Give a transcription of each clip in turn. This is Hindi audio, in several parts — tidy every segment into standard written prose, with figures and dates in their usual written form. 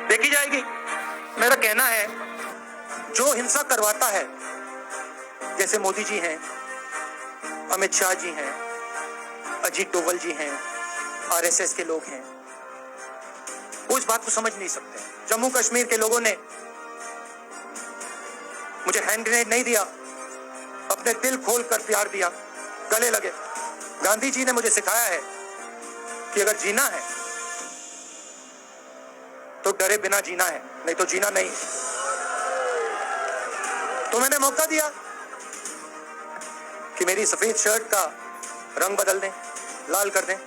देखी जाएगी। मेरा कहना है, जो हिंसा करवाता है, जैसे मोदी जी हैं, अमित शाह जी हैं, अजीत डोवल जी हैं, आरएसएस के लोग हैं, वो इस बात को समझ नहीं सकते। जम्मू कश्मीर के लोगों ने मुझे हैंड ग्रेनेड नहीं दिया, अपने दिल खोल कर प्यार दिया, गले लगे। गांधी जी ने मुझे सिखाया है कि अगर जीना है तो डरे बिना जीना है, नहीं तो जीना नहीं। तो मैंने मौका दिया कि मेरी सफेद शर्ट का रंग बदल दें, लाल कर दें।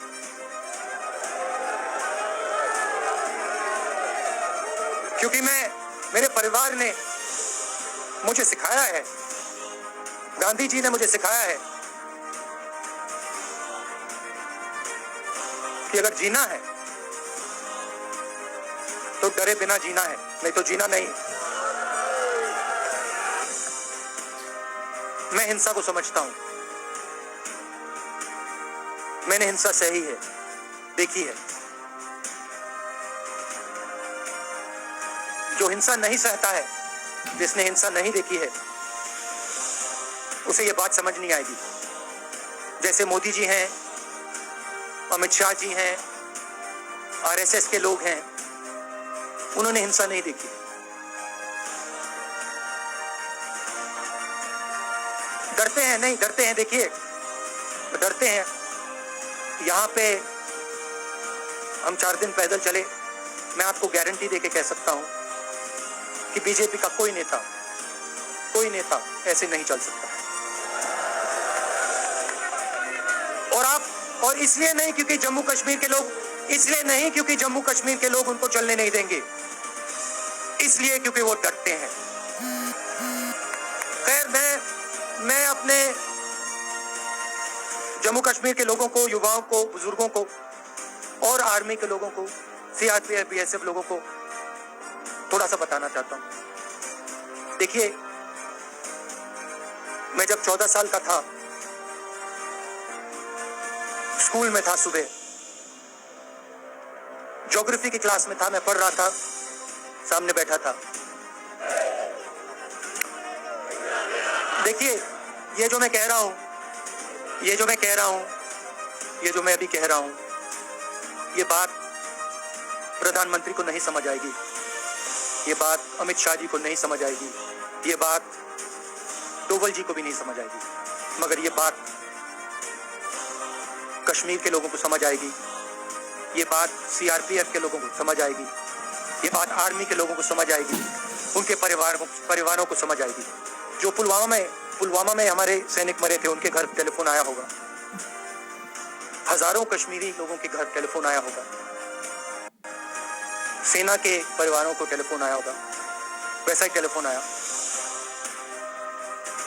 क्योंकि मेरे परिवार ने मुझे सिखाया है, गांधी जी ने मुझे सिखाया है कि अगर जीना है तो डरे बिना जीना है, नहीं तो जीना नहीं। मैं हिंसा को समझता हूं, मैंने हिंसा सही है, देखी है। जो हिंसा नहीं सहता है, जिसने हिंसा नहीं देखी है, उसे यह बात समझ नहीं आएगी। जैसे मोदी जी हैं, अमित शाह जी हैं, आरएसएस के लोग हैं, उन्होंने हिंसा नहीं देखी। डरते हैं, नहीं डरते हैं, देखिए डरते हैं। यहां पे हम 4 दिन पैदल चले, मैं आपको गारंटी देके कह सकता हूं कि बीजेपी का कोई नेता ऐसे नहीं चल सकता। और इसलिए नहीं क्योंकि जम्मू कश्मीर के लोग उनको चलने नहीं देंगे, इसलिए क्योंकि वो डरते हैं। खैर, मैं अपने जम्मू कश्मीर के लोगों को, युवाओं को, बुजुर्गों को और आर्मी के लोगों को, सीआरपीएफ, बीएसएफ लोगों को थोड़ा सा बताना चाहता हूं। देखिए, मैं जब 14 साल का था, स्कूल में था, सुबह ज्योग्राफी की क्लास में था, मैं पढ़ रहा था, सामने बैठा था। देखिए, ये जो मैं कह रहा हूं, ये जो मैं अभी कह रहा हूं, ये बात प्रधानमंत्री को नहीं समझ आएगी, ये बात अमित शाह जी को नहीं समझ आएगी, ये बात डोवल जी को भी नहीं समझ आएगी, मगर ये बात कश्मीर के लोगों को समझ आएगी, ये बात सीआरपीएफ के लोगों को समझ आएगी, ये बात आर्मी के लोगों को समझ आएगी, उनके परिवारों को समझ आएगी। जो पुलवामा में हमारे सैनिक मरे थे, उनके घर टेलीफोन आया होगा, हजारों कश्मीरी लोगों के घर टेलीफोन आया होगा, सेना के परिवारों को टेलीफोन आया होगा, वैसा ही टेलीफोन आया।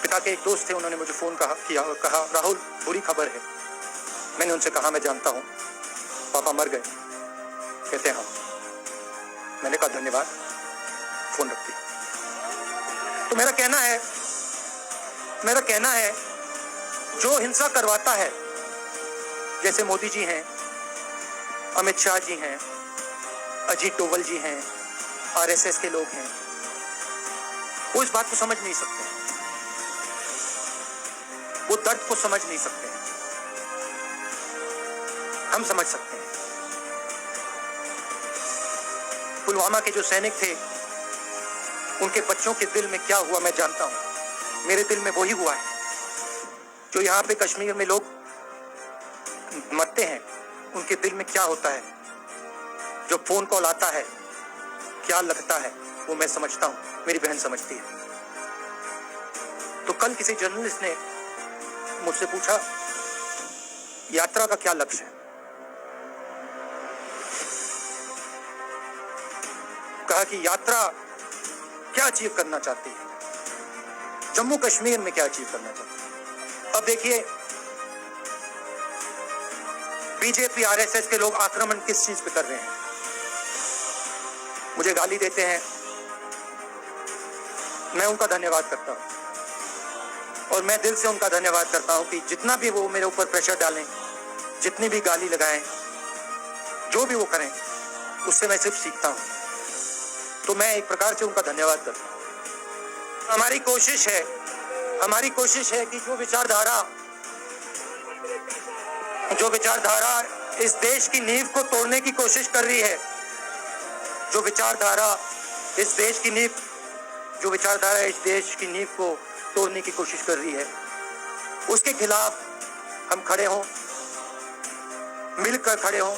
पिता के एक दोस्त थे, उन्होंने मुझे फोन कहा राहुल, बुरी खबर है। मैंने उनसे कहा, मैं जानता हूं, पापा मर गए। कहते हैं हाँ। मैंने कहा धन्यवाद, फोन रख दिया। तो मेरा कहना है, जो हिंसा करवाता है, जैसे मोदी जी हैं, अमित शाह जी हैं, अजीत डोवल जी हैं, आरएसएस के लोग हैं, वो इस बात को समझ नहीं सकते, वो दर्द को समझ नहीं सकते। हम समझ सकते हैं। पुलवामा के जो सैनिक थे, उनके बच्चों के दिल में क्या हुआ मैं जानता हूं। मेरे दिल में वही हुआ है जो यहाँ पे कश्मीर में लोग मरते हैं, उनके दिल में क्या होता है। जो फोन कॉल आता है, क्या लगता है, वो मैं समझता हूं, मेरी बहन समझती है। तो कल किसी जर्नलिस्ट ने मुझसे पूछा, यात्रा का क्या लक्ष्य है। कहा कि यात्रा क्या अचीव करना चाहती है, जम्मू कश्मीर में क्या अचीव करना चाहती है। अब देखिए, बीजेपी, आरएसएस के लोग आक्रमण किस चीज पे कर रहे हैं। मुझे गाली देते हैं, मैं उनका धन्यवाद करता हूं, और मैं दिल से उनका धन्यवाद करता हूं कि जितना भी वो मेरे ऊपर प्रेशर डालें, जितनी भी गाली लगाएं, जो भी वो करें, उससे मैं सिर्फ सीखता हूं। तो मैं एक प्रकार से उनका धन्यवाद करता हूँ। हमारी कोशिश है कि जो विचारधारा इस देश की नींव को तोड़ने की कोशिश कर रही है, जो विचारधारा इस देश की नींव को तोड़ने की कोशिश कर रही है, उसके खिलाफ हम खड़े हों, मिलकर खड़े हों,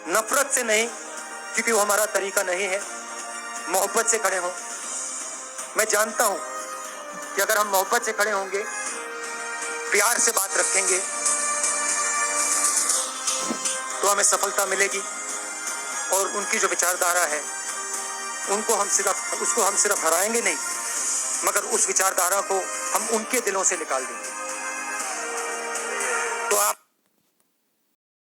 नफरत से नहीं, क्योंकि वो हमारा तरीका नहीं है, मोहब्बत से खड़े हों। मैं जानता हूं कि अगर हम मोहब्बत से खड़े होंगे, प्यार से बात रखेंगे, तो हमें सफलता मिलेगी। और उनकी जो विचारधारा है, उसको हम सिर्फ हराएंगे नहीं, मगर उस विचारधारा को हम उनके दिलों से निकाल देंगे।